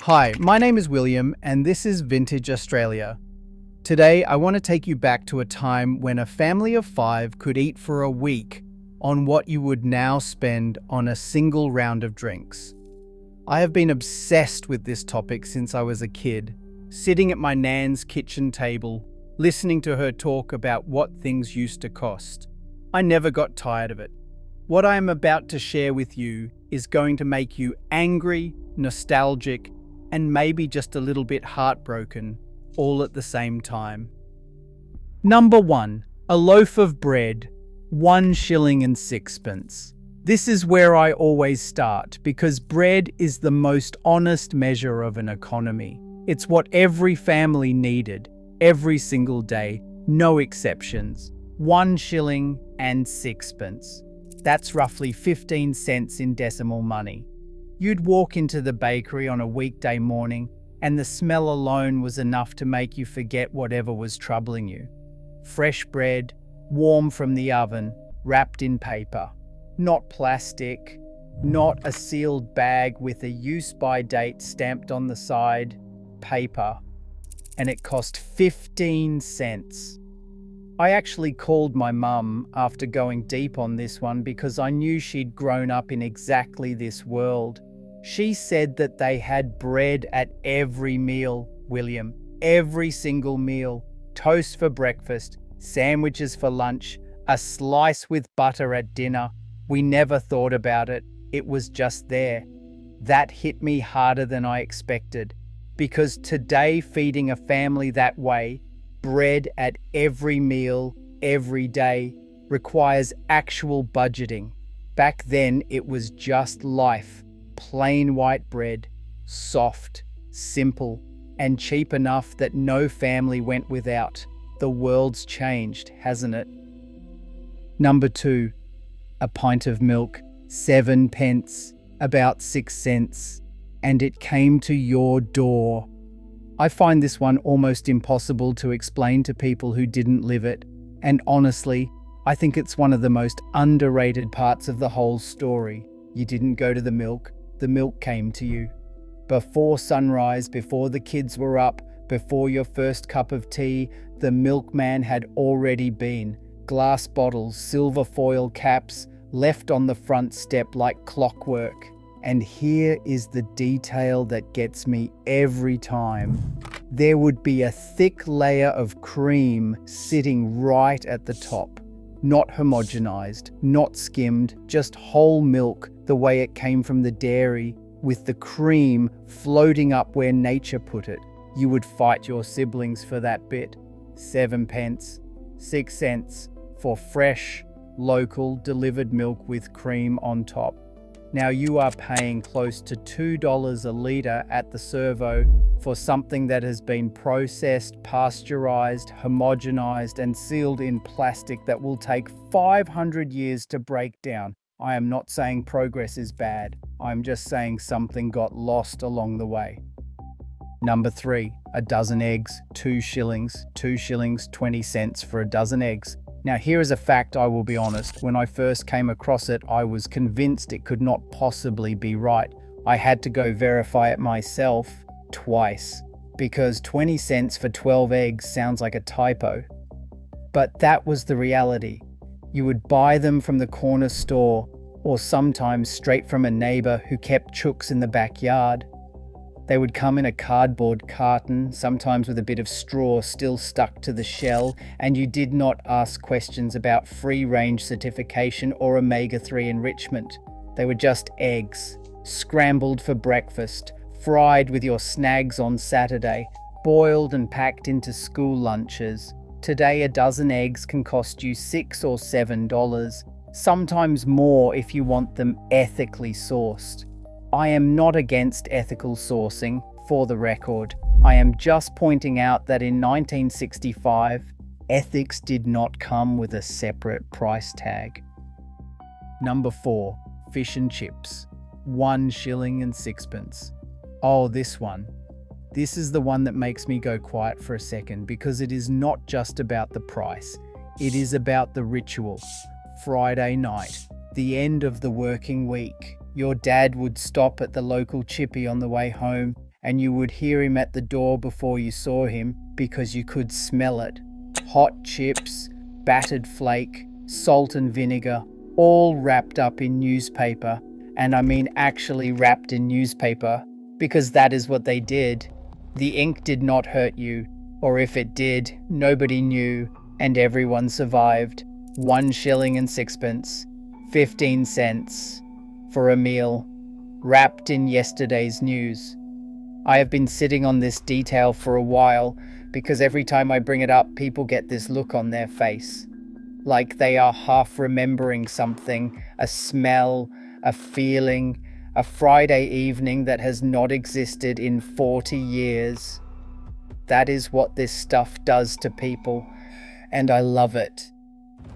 Hi, my name is William, and this is Vintage Australia. Today, I want to take you back to a time when a family of 5 could eat for a week on what you would now spend on a single round of drinks. I have been obsessed with this topic since I was a kid, sitting at my nan's kitchen table, listening to her talk about what things used to cost. I never got tired of it. What I am about to share with you is going to make you angry, nostalgic, and maybe just a little bit heartbroken, all at the same time. Number 1. A loaf of bread, 1 shilling and sixpence. This is where I always start because bread is the most honest measure of an economy. It's what every family needed, every single day, no exceptions. 1 shilling and sixpence. That's roughly 15 cents in decimal money. You'd walk into the bakery on a weekday morning, and the smell alone was enough to make you forget whatever was troubling you. Fresh bread, warm from the oven, wrapped in paper. Not plastic, not a sealed bag with a use-by date stamped on the side. Paper. And it cost 15 cents. I actually called my mum after going deep on this one because I knew she'd grown up in exactly this world. She said that they had bread at every meal, William. Every single meal. Toast for breakfast, sandwiches for lunch, a slice with butter at dinner. We never thought about it. It was just there. That hit me harder than I expected. Because today, feeding a family that way, bread at every meal, every day, requires actual budgeting. Back then, it was just life. Plain white bread, soft, simple, and cheap enough that no family went without. The world's changed, hasn't it? Number 2. A pint of milk, 7 pence, about 6 cents, and it came to your door. I find this one almost impossible to explain to people who didn't live it, and honestly, I think it's one of the most underrated parts of the whole story. You didn't go to the milk came to you. Before sunrise, before the kids were up, before your first cup of tea, the milkman had already been. Glass bottles, silver foil caps, left on the front step like clockwork. And here is the detail that gets me every time. There would be a thick layer of cream sitting right at the top. Not homogenized, not skimmed, just whole milk the way it came from the dairy, with the cream floating up where nature put it. You would fight your siblings for that bit. 7 pence, 6 cents for fresh, local, delivered milk with cream on top. Now you are paying close to $2 a litre at the servo for something that has been processed, pasteurized, homogenized, and sealed in plastic that will take 500 years to break down. I am not saying progress is bad. I'm just saying something got lost along the way. Number 3, a dozen eggs, 2 shillings, 2 shillings, 20 cents for a dozen eggs. Now here is a fact, I will be honest. When I first came across it, I was convinced it could not possibly be right. I had to go verify it myself twice, because 20 cents for 12 eggs sounds like a typo. But that was the reality. You would buy them from the corner store, or sometimes straight from a neighbor who kept chooks in the backyard. They would come in a cardboard carton, sometimes with a bit of straw still stuck to the shell, and you did not ask questions about free-range certification or omega-3 enrichment. They were just eggs, scrambled for breakfast, fried with your snags on Saturday, boiled and packed into school lunches. Today, a dozen eggs can cost you $6 or $7, sometimes more if you want them ethically sourced. I am not against ethical sourcing, for the record. I am just pointing out that in 1965, ethics did not come with a separate price tag. Number 4, fish and chips, 1 shilling and sixpence. Oh, this one. This is the one that makes me go quiet for a second because it is not just about the price. It is about the ritual. Friday night, the end of the working week. Your dad would stop at the local chippy on the way home and you would hear him at the door before you saw him because you could smell it. Hot chips, battered flake, salt and vinegar, all wrapped up in newspaper. And I mean actually wrapped in newspaper, because that is what they did. The ink did not hurt you, or if it did, nobody knew, and everyone survived. 1 shilling and sixpence, 15 cents, for a meal, wrapped in yesterday's news. I have been sitting on this detail for a while, because every time I bring it up, people get this look on their face. Like they are half remembering something, a smell, a feeling, a Friday evening that has not existed in 40 years. That is what this stuff does to people, and I love it.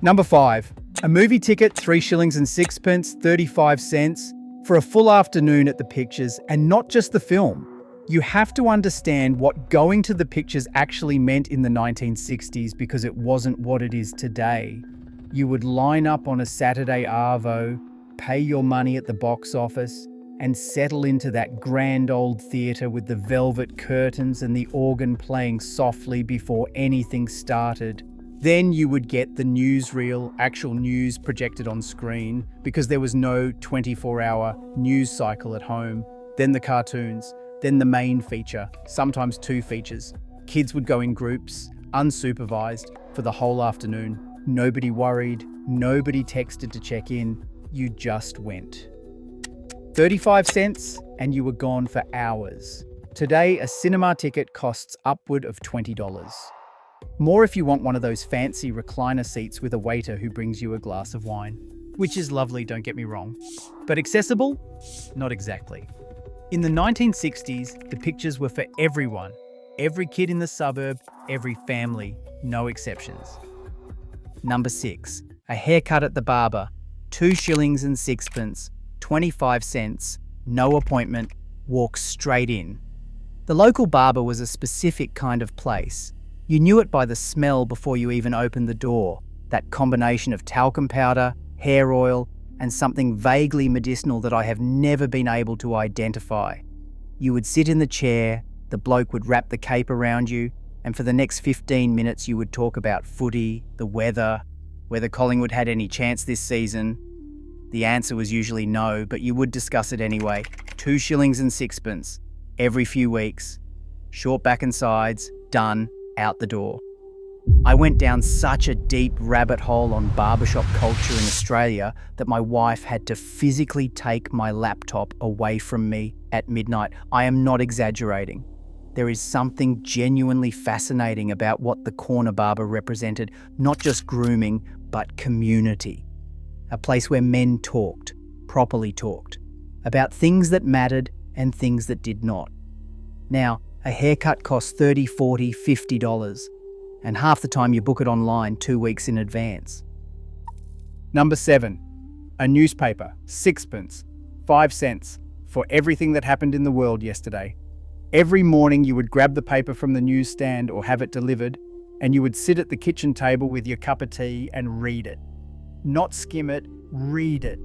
Number 5. A movie ticket, 3 shillings and sixpence, 35 cents, for a full afternoon at the pictures, and not just the film. You have to understand what going to the pictures actually meant in the 1960s, because it wasn't what it is today. You would line up on a Saturday arvo, pay your money at the box office, and settle into that grand old theatre with the velvet curtains and the organ playing softly before anything started. Then you would get the newsreel, actual news projected on screen, because there was no 24-hour news cycle at home. Then the cartoons, then the main feature, sometimes 2 features. Kids would go in groups, unsupervised, for the whole afternoon. Nobody worried, nobody texted to check in. You just went. 35 cents and you were gone for hours. Today, a cinema ticket costs upward of $20. More if you want one of those fancy recliner seats with a waiter who brings you a glass of wine. Which is lovely, don't get me wrong. But accessible? Not exactly. In the 1960s, the pictures were for everyone. Every kid in the suburb, every family, no exceptions. Number 6. A haircut at the barber. 2 shillings and sixpence, 25 cents, no appointment, walk straight in. The local barber was a specific kind of place. You knew it by the smell before you even opened the door, that combination of talcum powder, hair oil, and something vaguely medicinal that I have never been able to identify. You would sit in the chair, the bloke would wrap the cape around you, and for the next 15 minutes you would talk about footy, the weather, whether Collingwood had any chance this season. The answer was usually no, but you would discuss it anyway. 2 shillings and sixpence, every few weeks. Short back and sides, done, out the door. I went down such a deep rabbit hole on barbershop culture in Australia that my wife had to physically take my laptop away from me at midnight. I am not exaggerating. There is something genuinely fascinating about what the corner barber represented, not just grooming, but community. A place where men talked, properly talked, about things that mattered and things that did not. Now, a haircut costs $30, $40, $50, and half the time you book it online 2 weeks in advance. Number 7. A newspaper, sixpence, 5 cents, for everything that happened in the world yesterday. Every morning you would grab the paper from the newsstand or have it delivered, and you would sit at the kitchen table with your cup of tea and read it. Not skim it, read it.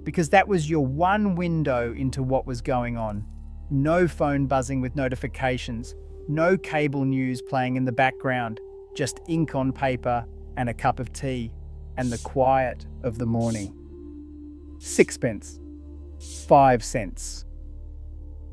Because that was your one window into what was going on. No phone buzzing with notifications, no cable news playing in the background, just ink on paper and a cup of tea and the quiet of the morning. Sixpence, 5 cents.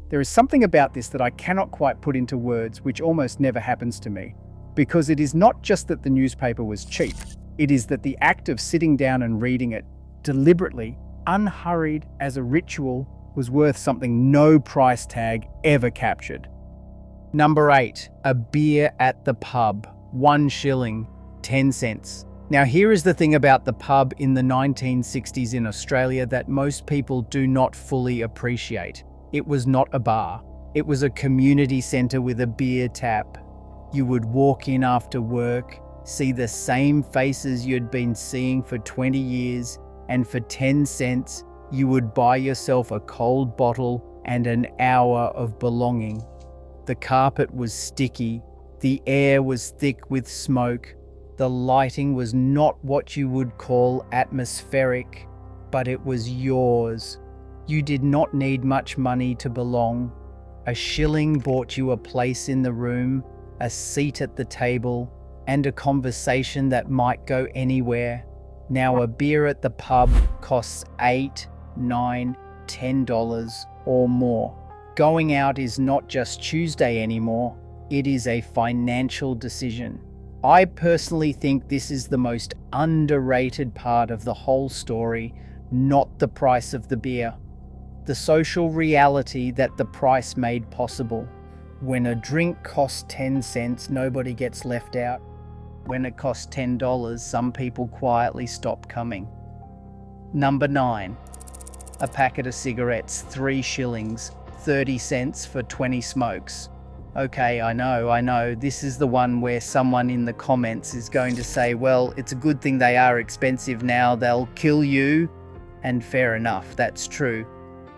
There is something about this that I cannot quite put into words, which almost never happens to me, because it is not just that the newspaper was cheap. It is that the act of sitting down and reading it, deliberately, unhurried as a ritual, was worth something no price tag ever captured. Number 8. A beer at the pub. 1 shilling, 10 cents. Now here is the thing about the pub in the 1960s in Australia that most people do not fully appreciate. It was not a bar. It was a community centre with a beer tap. You would walk in after work, see the same faces you'd been seeing for 20 years, and for 10 cents, you would buy yourself a cold bottle and an hour of belonging. The carpet was sticky, the air was thick with smoke, the lighting was not what you would call atmospheric, but it was yours. You did not need much money to belong. A shilling bought you a place in the room, a seat at the table, and a conversation that might go anywhere. Now a beer at the pub costs $8, $9, $10 or more. Going out is not just Tuesday anymore, it is a financial decision. I personally think this is the most underrated part of the whole story, not the price of the beer. The social reality that the price made possible. When a drink costs 10 cents, nobody gets left out. When it costs $10, some people quietly stop coming. Number 9. A packet of cigarettes, 3 shillings, 30 cents for 20 smokes. Okay, I know, this is the one where someone in the comments is going to say, well, it's a good thing they are expensive now, they'll kill you. And fair enough, that's true.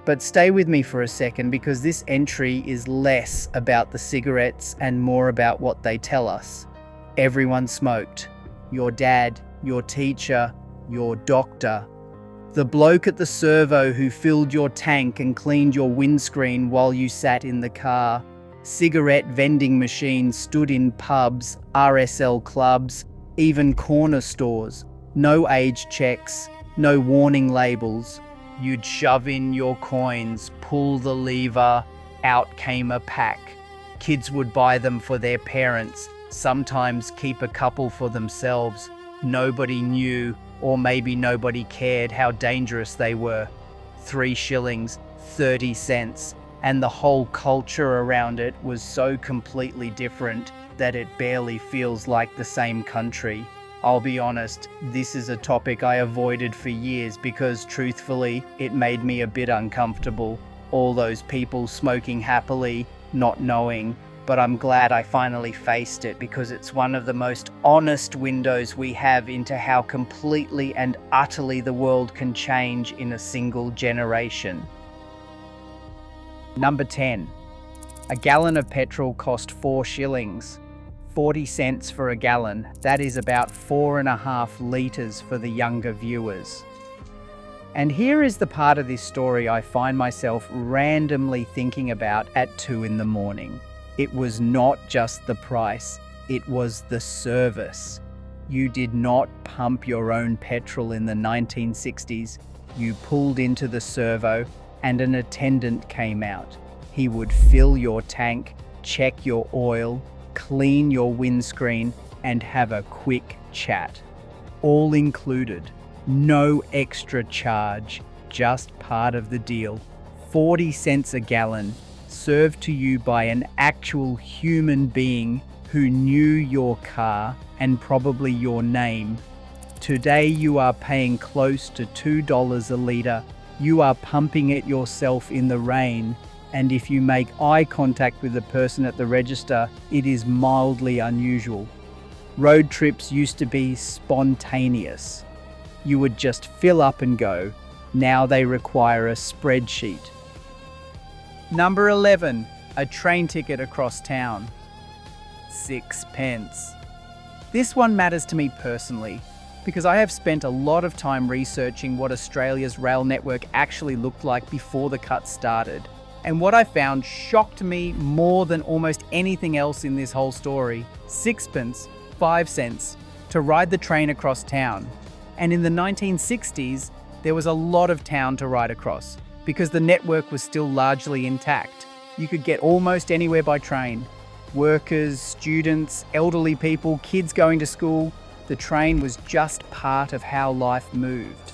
But stay with me for a second, because this entry is less about the cigarettes and more about what they tell us. Everyone smoked. Your dad, your teacher, your doctor. The bloke at the servo who filled your tank and cleaned your windscreen while you sat in the car. Cigarette vending machines stood in pubs, RSL clubs, even corner stores. No age checks, no warning labels. You'd shove in your coins, pull the lever, out came a pack. Kids would buy them for their parents, sometimes keep a couple for themselves. Nobody knew, or maybe nobody cared how dangerous they were. 3 shillings, 30 cents, and the whole culture around it was so completely different that it barely feels like the same country. I'll be honest, this is a topic I avoided for years because, truthfully, it made me a bit uncomfortable. All those people smoking happily, not knowing. But I'm glad I finally faced it, because it's one of the most honest windows we have into how completely and utterly the world can change in a single generation. Number 10. A gallon of petrol cost 4 shillings. 40 cents for a gallon. That is about 4.5 litres for the younger viewers. And here is the part of this story I find myself randomly thinking about at 2 in the morning. It was not just the price, it was the service. You did not pump your own petrol in the 1960s. You pulled into the servo and an attendant came out. He would fill your tank, check your oil, clean your windscreen, and have a quick chat. All included. No extra charge, just part of the deal. 40 cents a gallon, served to you by an actual human being who knew your car and probably your name. Today you are paying close to $2 a litre. You are pumping it yourself in the rain, and if you make eye contact with the person at the register, it is mildly unusual. Road trips used to be spontaneous. You would just fill up and go. Now they require a spreadsheet. Number 11, a train ticket across town. 6 pence. This one matters to me personally, because I have spent a lot of time researching what Australia's rail network actually looked like before the cut started. And what I found shocked me more than almost anything else in this whole story. 6pence, 5 cents, to ride the train across town. And in the 1960s, there was a lot of town to ride across, because the network was still largely intact. You could get almost anywhere by train. Workers, students, elderly people, kids going to school. The train was just part of how life moved.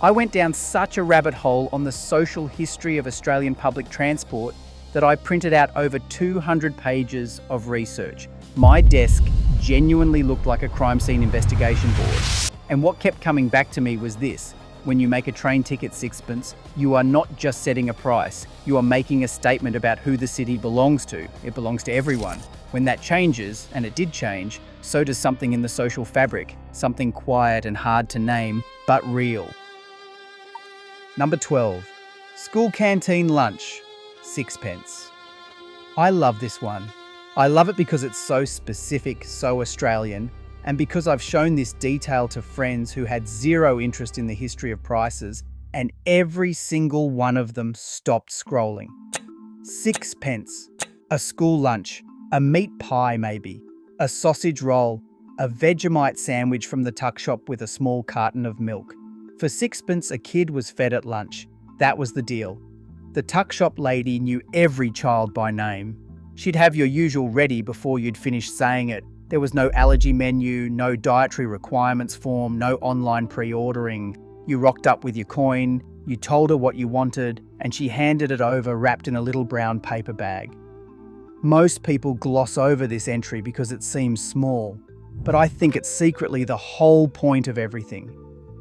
I went down such a rabbit hole on the social history of Australian public transport that I printed out over 200 pages of research. My desk genuinely looked like a crime scene investigation board. And what kept coming back to me was this: when you make a train ticket 6pence, you are not just setting a price, you are making a statement about who the city belongs to. It belongs to everyone. When that changes, and it did change, so does something in the social fabric, something quiet and hard to name, but real. Number 12, school canteen lunch, 6 pence. I love this one. I love it because it's so specific, so Australian, and because I've shown this detail to friends who had zero interest in the history of prices, and every single one of them stopped scrolling. 6 pence. A school lunch, a meat pie maybe, a sausage roll, a Vegemite sandwich from the tuck shop with a small carton of milk. For 6 pence, a kid was fed at lunch. That was the deal. The tuck shop lady knew every child by name. She'd have your usual ready before you'd finish saying it. There was no allergy menu, no dietary requirements form, no online pre-ordering. You rocked up with your coin, you told her what you wanted, and she handed it over wrapped in a little brown paper bag. Most people gloss over this entry because it seems small, but I think it's secretly the whole point of everything.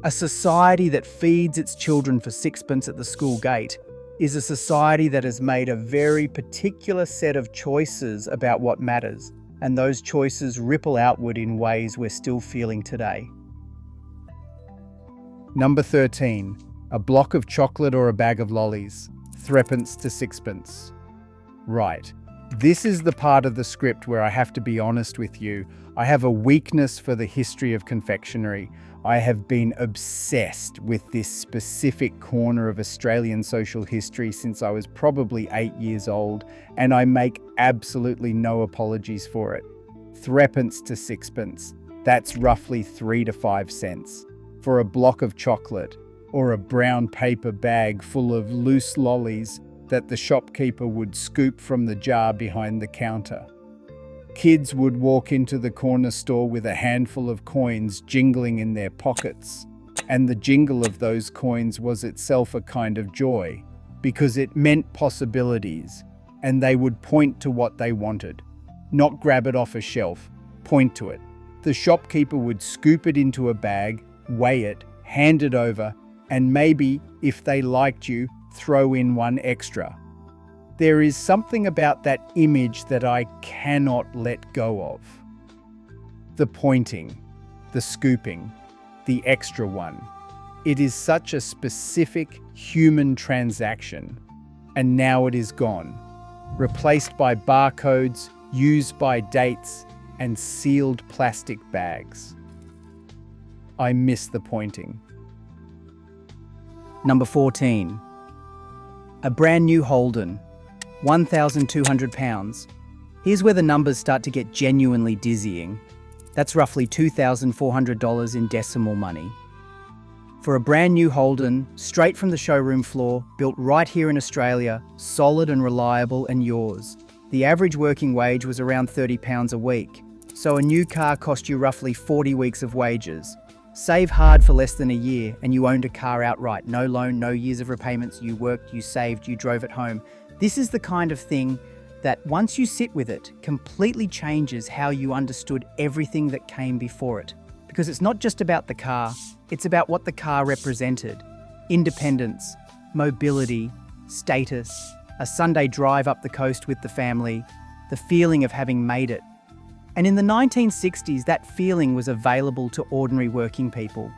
A society that feeds its children for 6 pence at the school gate is a society that has made a very particular set of choices about what matters, and those choices ripple outward in ways we're still feeling today. Number 13. A block of chocolate or a bag of lollies, 3 pence to 6 pence. Right. This is the part of the script where I have to be honest with you. I have a weakness for the history of confectionery. I have been obsessed with this specific corner of Australian social history since I was probably 8 years old, and I make absolutely no apologies for it. 3 pence to 6 pence. That's roughly 3 to 5 cents. For a block of chocolate, or a brown paper bag full of loose lollies that the shopkeeper would scoop from the jar behind the counter. Kids would walk into the corner store with a handful of coins jingling in their pockets, and the jingle of those coins was itself a kind of joy, because it meant possibilities, and they would point to what they wanted. Not grab it off a shelf, point to it. The shopkeeper would scoop it into a bag, weigh it, hand it over, and maybe, if they liked you, throw in one extra. There is something about that image that I cannot let go of. The pointing, the scooping, the extra one. It is such a specific human transaction, and now it is gone, replaced by barcodes, used by dates, and sealed plastic bags. I miss the pointing. Number 14. A brand new Holden, 1,200 pounds. Here's where the numbers start to get genuinely dizzying. That's roughly $2,400 in decimal money. For a brand new Holden, straight from the showroom floor, built right here in Australia, solid and reliable and yours. The average working wage was around £30 a week, so a new car cost you roughly 40 weeks of wages. Save hard for less than a year and you owned a car outright. No loan, no years of repayments. You worked, you saved, you drove it home. This is the kind of thing that once you sit with it, completely changes how you understood everything that came before it. Because it's not just about the car, it's about what the car represented. Independence, mobility, status, a Sunday drive up the coast with the family, the feeling of having made it. And in the 1960s, that feeling was available to ordinary working people.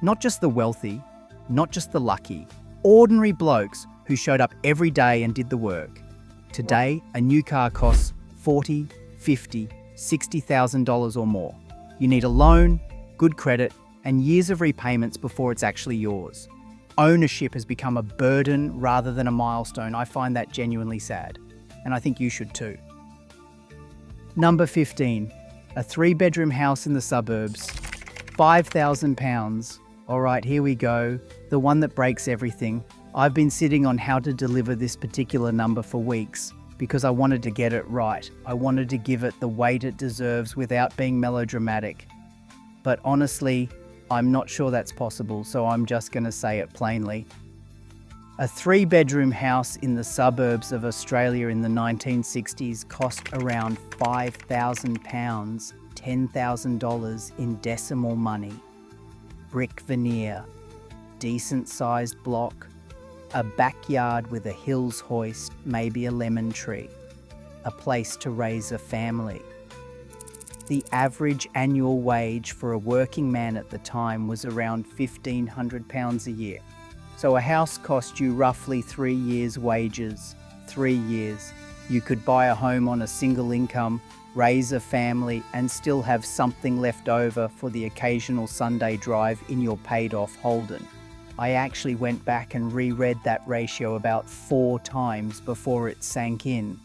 Not just the wealthy, not just the lucky, ordinary blokes who showed up every day and did the work. Today, a new car costs $40,000, $50,000, $60,000 or more. You need a loan, good credit, and years of repayments before it's actually yours. Ownership has become a burden rather than a milestone. I find that genuinely sad, and I think you should too. Number 15, a 3-bedroom house in the suburbs, £5,000. All right, here we go. The one that breaks everything. I've been sitting on how to deliver this particular number for weeks because I wanted to get it right. I wanted to give it the weight it deserves without being melodramatic. But honestly, I'm not sure that's possible, so I'm just going to say it plainly. A 3-bedroom house in the suburbs of Australia in the 1960s cost around £5,000, $10,000 in decimal money. Brick veneer, decent-sized block, a backyard with a hills hoist, maybe a lemon tree, a place to raise a family. The average annual wage for a working man at the time was around £1,500 a year. So a house cost you roughly 3 years' wages. 3 years. You could buy a home on a single income, raise a family, and still have something left over for the occasional Sunday drive in your paid-off Holden. I actually went back and reread that ratio about 4 times before it sank in.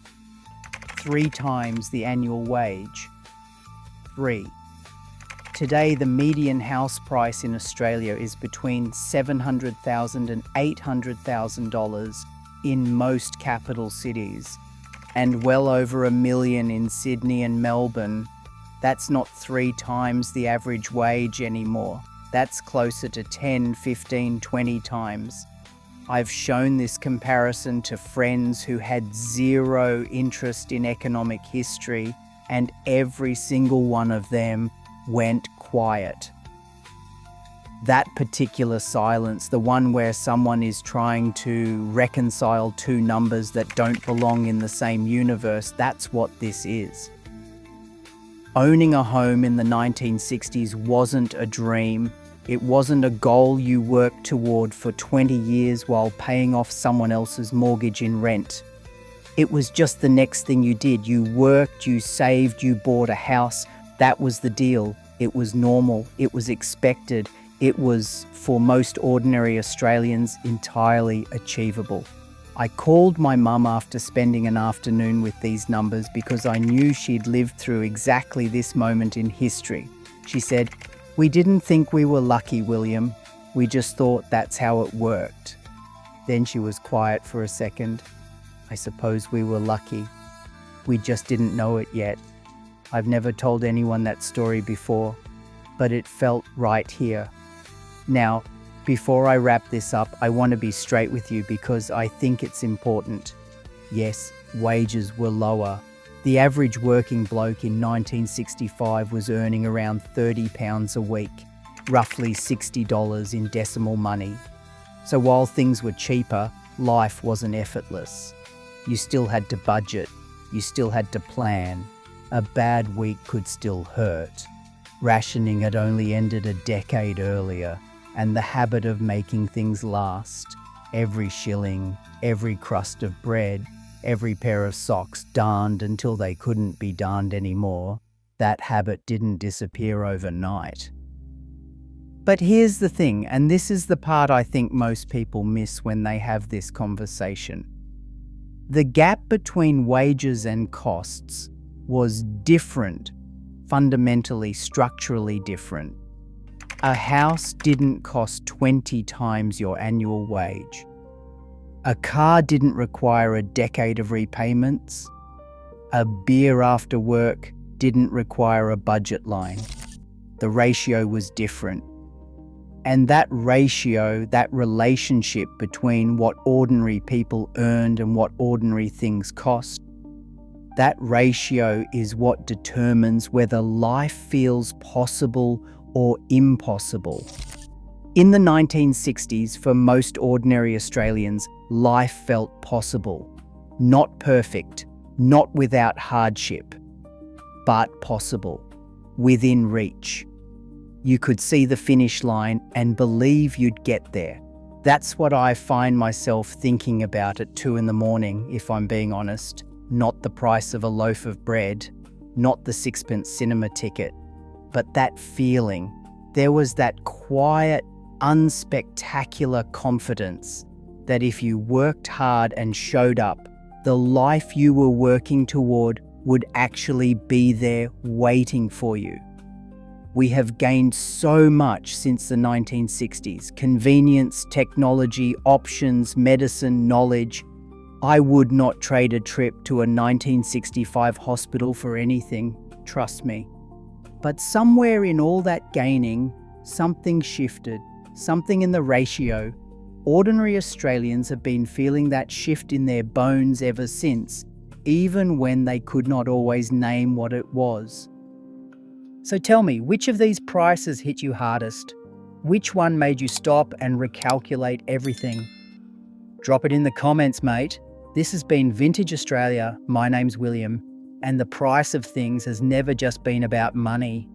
3 times the annual wage. 3. Today, the median house price in Australia is between $700,000 and $800,000 in most capital cities, and well over $1 million in Sydney and Melbourne. That's not 3 times the average wage anymore. That's closer to 10, 15, 20 times. I've shown this comparison to friends who had zero interest in economic history, and every single one of them went quiet. That particular silence, the one where someone is trying to reconcile 2 numbers that don't belong in the same universe, that's what this is. Owning a home in the 1960s wasn't a dream. It wasn't a goal you worked toward for 20 years while paying off someone else's mortgage in rent. It was just the next thing you did. You worked, you saved, you bought a house. That was the deal. It was normal. It was expected. It was, for most ordinary Australians, entirely achievable. I called my mum after spending an afternoon with these numbers because I knew she'd lived through exactly this moment in history. She said, "We didn't think we were lucky, William. We just thought that's how it worked." Then she was quiet for a second. "I suppose we were lucky. We just didn't know it yet. I've never told anyone that story before, but it felt right here." Now, before I wrap this up, I want to be straight with you because I think it's important. Yes, wages were lower. The average working bloke in 1965 was earning around £30 a week, roughly $60 in decimal money. So while things were cheaper, life wasn't effortless. You still had to budget. You still had to plan. A bad week could still hurt. Rationing had only ended a decade earlier, and the habit of making things last, every shilling, every crust of bread, every pair of socks darned until they couldn't be darned anymore, that habit didn't disappear overnight. But here's the thing, and this is the part I think most people miss when they have this conversation. The gap between wages and costs was different, fundamentally, structurally different. A house didn't cost 20 times your annual wage. A car didn't require a decade of repayments. A beer after work didn't require a budget line. The ratio was different. And that ratio, that relationship between what ordinary people earned and what ordinary things cost, that ratio is what determines whether life feels possible or impossible. In the 1960s, for most ordinary Australians, life felt possible. Not perfect, not without hardship, but possible, within reach. You could see the finish line and believe you'd get there. That's what I find myself thinking about at 2 a.m, if I'm being honest. Not the price of a loaf of bread, not the 6-pence cinema ticket, but that feeling. There was that quiet, unspectacular confidence that if you worked hard and showed up, the life you were working toward would actually be there waiting for you. We have gained so much since the 1960s. Convenience, technology, options, medicine, knowledge. I would not trade a trip to a 1965 hospital for anything, trust me. But somewhere in all that gaining, something shifted, something in the ratio. Ordinary Australians have been feeling that shift in their bones ever since, even when they could not always name what it was. So tell me, which of these prices hit you hardest? Which one made you stop and recalculate everything? Drop it in the comments, mate. This has been Vintage Australia. My name's William, and the price of things has never just been about money.